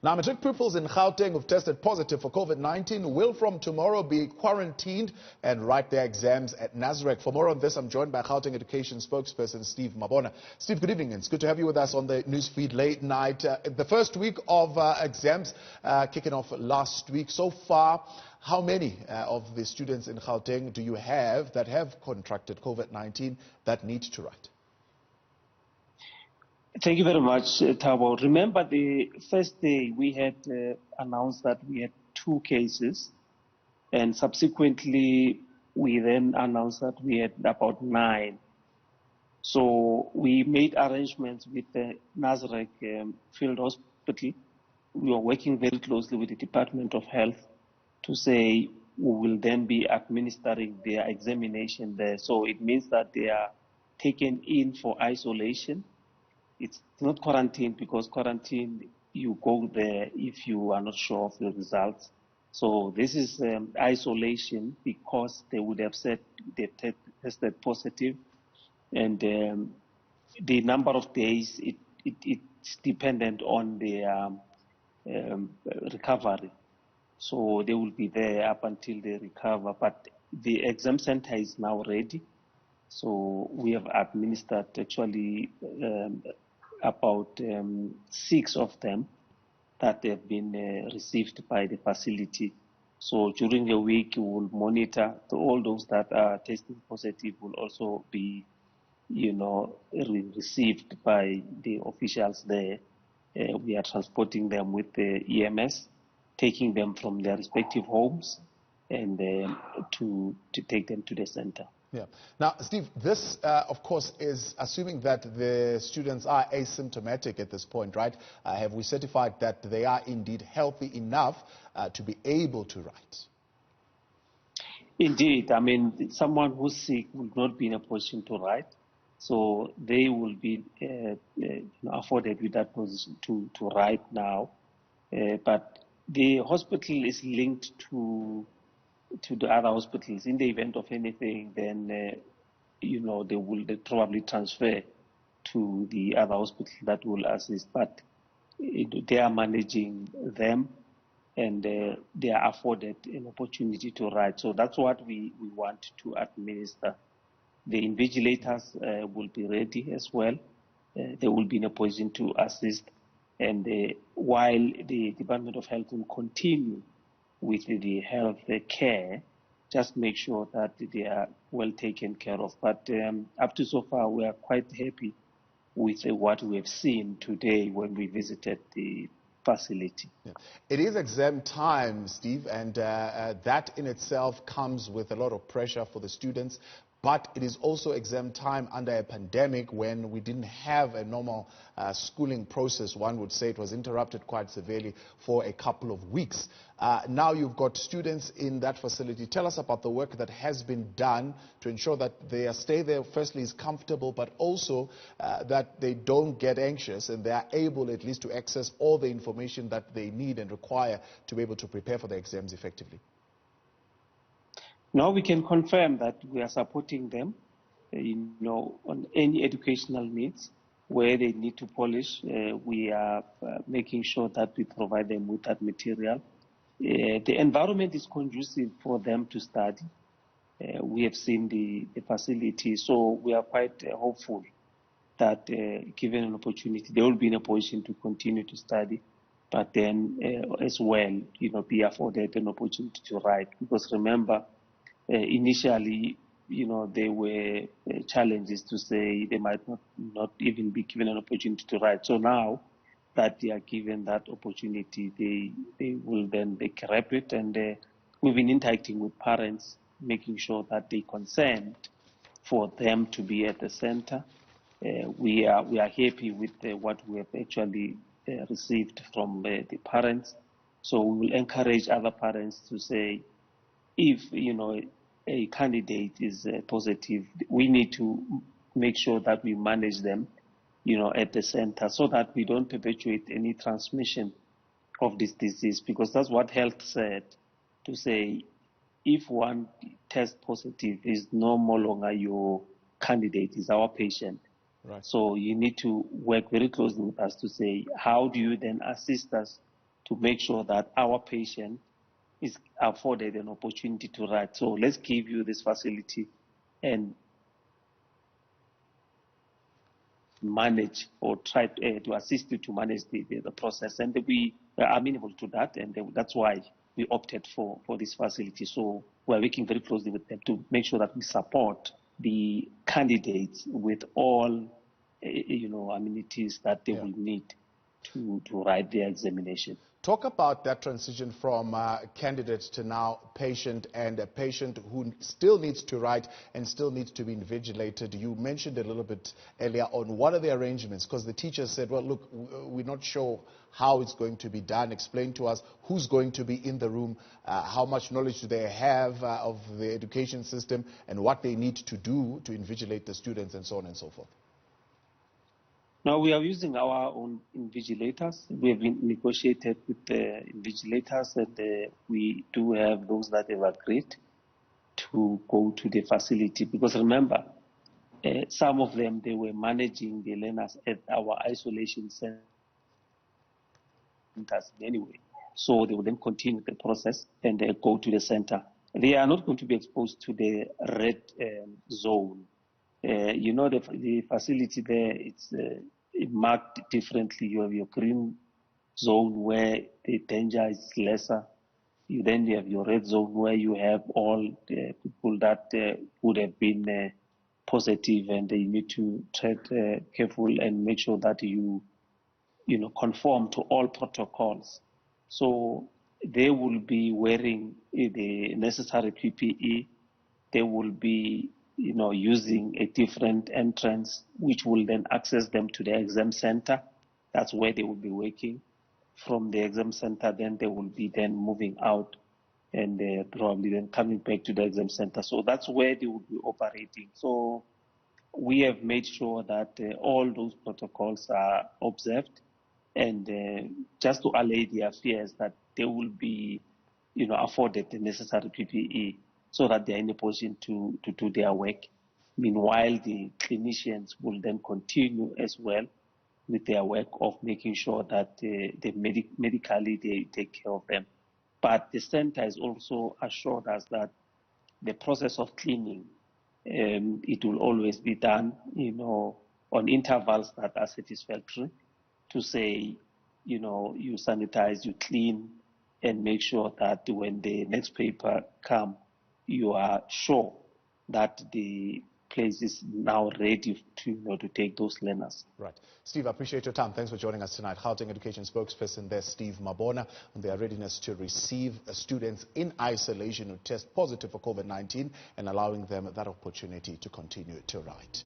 Now, Matric pupils in Gauteng who've tested positive for COVID-19 will from tomorrow be quarantined and write their exams at Nasrec. For more on this, I'm joined by Gauteng Education Spokesperson Steve Mabona. Steve, good evening. It's good to have you with us on the newsfeed late night. The first week of exams kicking off last week. So far, how many of the students in Gauteng do you have that have contracted COVID-19 that need to write? Thank you very much, Thabo. Remember, the first day we had announced that we had 2 cases, and subsequently we then announced that we had about 9. So we made arrangements with the Nasrec field hospital. We are working very closely with the Department of Health to say we will then be administering their examination there. So it means that they are taken in for isolation. It's not quarantine, because quarantine, you go there if you are not sure of the results. So this is isolation, because they would have said they tested positive, and the number of days, it's dependent on their recovery. So they will be there up until they recover. But the exam center is now ready. So we have administered actually about 6 of them that have been received by the facility. So during the week, we will monitor all those that are testing positive will also be, received by the officials there. We are transporting them with the EMS, taking them from their respective homes, and to take them to the center. Yeah. Now, Steve, this, of course, is assuming that the students are asymptomatic at this point, right? Have we certified that they are indeed healthy enough to be able to write? Indeed. I mean, someone who's sick will not be in a position to write. So they will be afforded with that position to write now. But the hospital is linked to the other hospitals. In the event of anything, then they will probably transfer to the other hospital that will assist. But they are managing them, and they are afforded an opportunity to write. So that's what we want to administer. The invigilators will be ready as well. They will be in a position to assist, and while the Department of Health will continue with the health care, just make sure that they are well taken care of. But up to so far, we are quite happy with what we have seen today when we visited the facility. Yeah. It is exam time, Steve, and that in itself comes with a lot of pressure for the students. But it is also exam time under a pandemic when we didn't have a normal schooling process. One would say it was interrupted quite severely for a couple of weeks. Now you've got students in that facility. Tell us about the work that has been done to ensure that their stay there, firstly, is comfortable, but also that they don't get anxious and they are able at least to access all the information that they need and require to be able to prepare for the exams effectively. Now we can confirm that we are supporting them, on any educational needs where they need to polish. We are making sure that we provide them with that material. The environment is conducive for them to study. We have seen the facility, so we are quite hopeful that given an opportunity, they will be in a position to continue to study, but then as well, be afforded an opportunity to write. Because remember, initially, there were challenges to say they might not even be given an opportunity to write. So now that they are given that opportunity, they will then grab it. And we've been interacting with parents, making sure that they consent for them to be at the center. We are happy with what we have actually received from the parents. So we will encourage other parents to say, if a candidate is positive, we need to make sure that we manage them, at the center, so that we don't perpetuate any transmission of this disease. Because that's what health said, to say, if one tests positive, is no longer your candidate, is our patient. Right. So you need to work very closely with us to say, how do you then assist us to make sure that our patient is afforded an opportunity to write. So let's give you this facility and manage or try to assist you to manage the process. And we are amenable to that, and that's why we opted for this facility. So we're working very closely with them to make sure that we support the candidates with all amenities that they will need to write their examination. Talk about that transition from candidate to now patient, and a patient who still needs to write and still needs to be invigilated. You mentioned a little bit earlier on what are the arrangements, because the teacher said, well, look, we're not sure how it's going to be done. Explain to us who's going to be in the room, how much knowledge do they have of the education system, and what they need to do to invigilate the students, and so on and so forth. Now, we are using our own invigilators. We have been negotiated with the invigilators, and we do have those that have agreed to go to the facility. Because remember, some of them, they were managing the learners at our isolation centers anyway. So they will then continue the process and go to the center. They are not going to be exposed to the red zone. The facility there, it's marked differently. You have your green zone where the danger is lesser. Then you have your red zone where you have all the people that would have been positive, and you need to tread careful and make sure that you conform to all protocols. So they will be wearing the necessary PPE. They will be using a different entrance, which will then access them to the exam center. That's where they will be working. From the exam center, then they will be then moving out and probably then coming back to the exam center. So that's where they will be operating. So we have made sure that all those protocols are observed, and just to allay their fears that they will be, afforded the necessary PPE, so that they are in a position to do their work. Meanwhile, the clinicians will then continue as well with their work of making sure that medically they take care of them. But the center has also assured us that the process of cleaning, it will always be done, on intervals that are satisfactory, to say, you sanitize, you clean, and make sure that when the next paper come, you are sure that the place is now ready to take those learners. Right. Steve, I appreciate your time. Thanks for joining us tonight. Gauteng Education Spokesperson there, Steve Mabona, on their readiness to receive students in isolation who test positive for COVID-19 and allowing them that opportunity to continue to write.